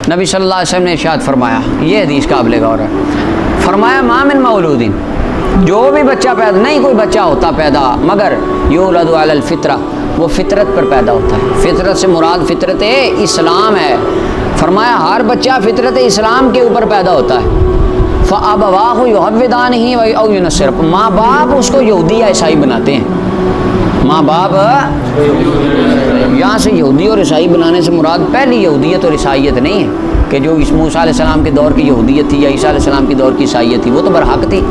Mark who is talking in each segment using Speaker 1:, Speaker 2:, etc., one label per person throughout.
Speaker 1: نبی صلی اللہ علیہ وسلم نے ارشاد فرمایا، یہ حدیث قابل غور ہے، فرمایا ما من مولود، جو بھی بچہ پیدا، نہیں کوئی بچہ ہوتا پیدا مگر یولد علی الفطرہ، وہ فطرت پر پیدا ہوتا ہے۔ فطرت سے مراد فطرت اسلام ہے۔ فرمایا ہر بچہ فطرت اسلام کے اوپر پیدا ہوتا ہے۔ فَأَبَوَاهُ يُحَوِّدَانِهِ أَوْ يُنَصِّرَانِهِ، ماں باپ اس کو یہودی یا عیسائی بناتے ہیں۔ ماں باپ یہاں سے یہودی اور عیسائی بنانے سے مراد پہلی یہودیت اور عیسائیت نہیں ہے کہ جو موسیٰ علیہ السلام کے دور کی یہودیت تھی یا عیسیٰ علیہ السلام کے دور کی عیسائیت تھی، وہ تو برحق تھی،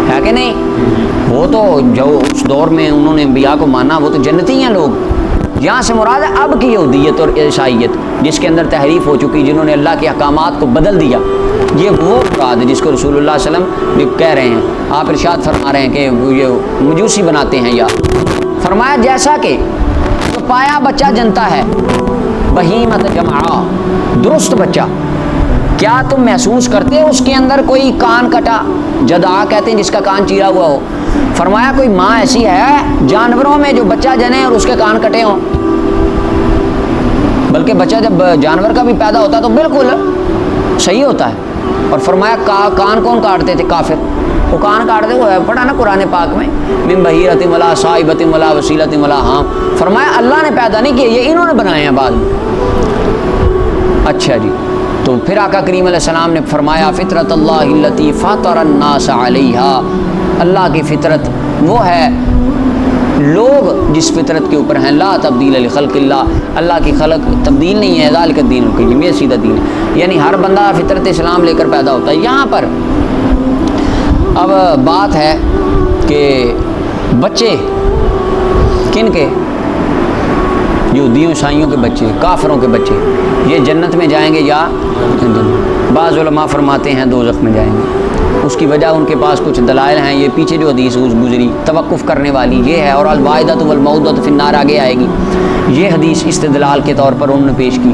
Speaker 1: ہے کہ نہیں؟ وہ تو جو اس دور میں انہوں نے انبیاء کو مانا وہ تو جنتی ہیں لوگ۔ یہاں سے مراد ہے اب کی یہودیت اور عیسائیت جس کے اندر تحریف ہو چکی، جنہوں نے اللہ کے احکامات کو بدل دیا، یہ وہ مراد ہے جس کو رسول اللہ صلی اللہ علیہ وسلم کہہ رہے ہیں۔ آپ ارشاد فرما رہے ہیں کہ یہ مجوسی بناتے ہیں، یا فرمایا جیسا کہ جو پایا بچہ جنتا ہے، بہیمت جمعہ، درست بچہ، کیا تم محسوس کرتے ہو اس کے اندر کوئی کان کٹا؟ جدعا کہتے ہیں جس کا کان چیرا ہوا ہو۔ فرمایا کوئی ماں ایسی ہے جانوروں میں جو بچہ جنے اور اس کے کان کٹے ہوں؟ بلکہ بچہ جب جانور کا بھی پیدا ہوتا ہے تو بالکل صحیح ہوتا ہے۔ اور فرمایا کان کون کاٹتے تھے؟ کافر، وہ کان کاٹتے ہوئے پڑھا نا قرآن پاک میں، من بحیرۃ ولا صائبۃ ولا وسیلۃ ولا ہام۔ فرمایا اللہ نے پیدا نہیں کیے، یہ انہوں نے بنائے ہیں بعد میں۔ اچھا جی، تو پھر آقا کریم علیہ السلام نے فرمایا فطرت اللہ التی فطر الناس علیہا، اللہ کی فطرت وہ ہے لوگ جس فطرت کے اوپر ہیں، لا تبدیل لخلق اللہ، اللہ کی خلق تبدیل نہیں ہے، ذالک الدین القیم، یہ سیدھا دین ہے، یعنی ہر بندہ فطرت اسلام لے کر پیدا ہوتا ہے۔ یہاں پر اب بات ہے کہ بچے کن کے؟ یہودیوں عیسائیوں کے بچے، کافروں کے بچے، یہ جنت میں جائیں گے یا بعض علماء فرماتے ہیں دوزخ میں جائیں گے۔ اس کی وجہ ان کے پاس کچھ دلائل ہیں، یہ پیچھے جو حدیث گزری توقف کرنے والی یہ ہے، اور الوائدۃ والموءودۃ فی النار آگے آئے گی، یہ حدیث استدلال کے طور پر انہوں نے پیش کی۔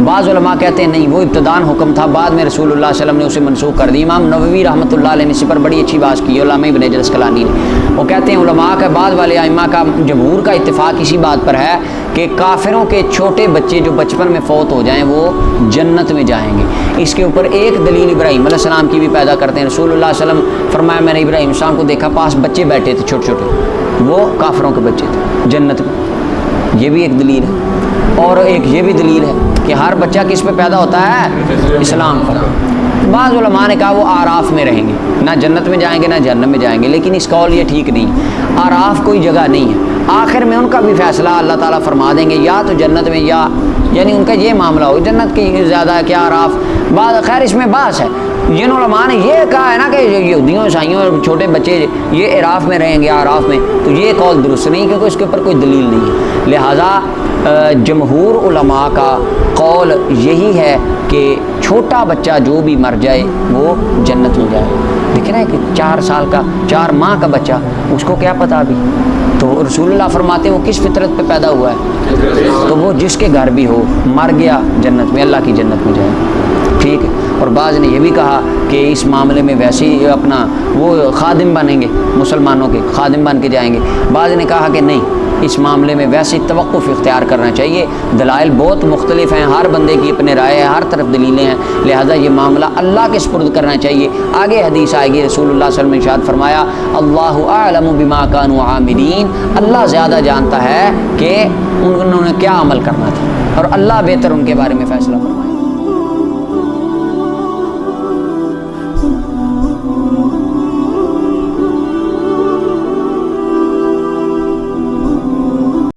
Speaker 1: بعض علماء کہتے ہیں نہیں، وہ ابتداً حکم تھا، بعد میں رسول اللہ صلی اللہ علیہ وسلم نے اسے منسوخ کر دی۔ امام نووی رحمۃ اللہ علیہ نے اس پر بڑی اچھی بات کی، علامہ ابن حجر اسقلانی نے، وہ کہتے ہیں علماء کا بعد والے ائمہ کا جمہور کا اتفاق اسی بات پر ہے کہ کافروں کے چھوٹے بچے جو بچپن میں فوت ہو جائیں وہ جنت میں جائیں گے۔ اس کے اوپر ایک دلیل ابراہیم علیہ السلام کی بھی پیدا کرتے ہیں۔ رسول اللہ صلی اللہ علیہ وسلم فرمایا میں نے ابراہیم السلام کو دیکھا، پاس بچے بیٹھے تھے چھوٹے چھوٹے، وہ کافروں کے بچے تھے جنت میں، یہ بھی ایک دلیل ہے۔ اور ایک یہ بھی دلیل ہے کہ ہر بچہ کس پہ پیدا ہوتا ہے؟ اسلام پر۔ بعض علماء نے کہا وہ آراف میں رہیں گے، نہ جنت میں جائیں گے نہ جہنم میں جائیں گے، لیکن اس قول یہ ٹھیک نہیں، آراف کوئی جگہ نہیں ہے، آخر میں ان کا بھی فیصلہ اللہ تعالیٰ فرما دیں گے، یا تو جنت میں یا، یعنی ان کا یہ معاملہ ہو، جنت کی زیادہ ہے کیا آراف، بعض خیر اس میں بحث ہے۔ جن علماء نے یہ کہا ہے نا کہ یہودیوں عیسائیوں چھوٹے بچے یہ اعراف میں رہیں گے، آراف میں، تو یہ قول درست نہیں کیونکہ اس کے اوپر کوئی دلیل نہیں ہے۔ لہٰذا جمہور علماء کا قول یہی ہے کہ چھوٹا بچہ جو بھی مر جائے وہ جنت میں جائے۔ دیکھیں نا کہ 4 سال کا 4 ماہ کا بچہ، اس کو کیا پتا ابھی، تو رسول اللہ فرماتے ہیں وہ کس فطرت پہ پیدا ہوا ہے، تو وہ جس کے گھر بھی ہو مر گیا جنت میں، اللہ کی جنت میں جائے، ٹھیک ہے۔ اور بعض نے یہ بھی کہا کہ اس معاملے میں ویسے ہی اپنا وہ خادم بنیں گے، مسلمانوں کے خادم بن کے جائیں گے۔ بعض نے کہا کہ نہیں، اس معاملے میں ویسے توقف اختیار کرنا چاہیے، دلائل بہت مختلف ہیں، ہر بندے کی اپنے رائے ہے، ہر طرف دلیلیں ہیں، لہذا یہ معاملہ اللہ کے سپرد کرنا چاہیے۔ آگے حدیث آئے گی، رسول اللہ صلی اللہ علیہ وسلم نے ارشاد فرمایا اللہ اعلم بما كانوا عاملین، اللہ زیادہ جانتا ہے کہ انہوں نے کیا عمل کرنا تھا، اور اللہ بہتر ان کے بارے میں فیصلہ فرمایا۔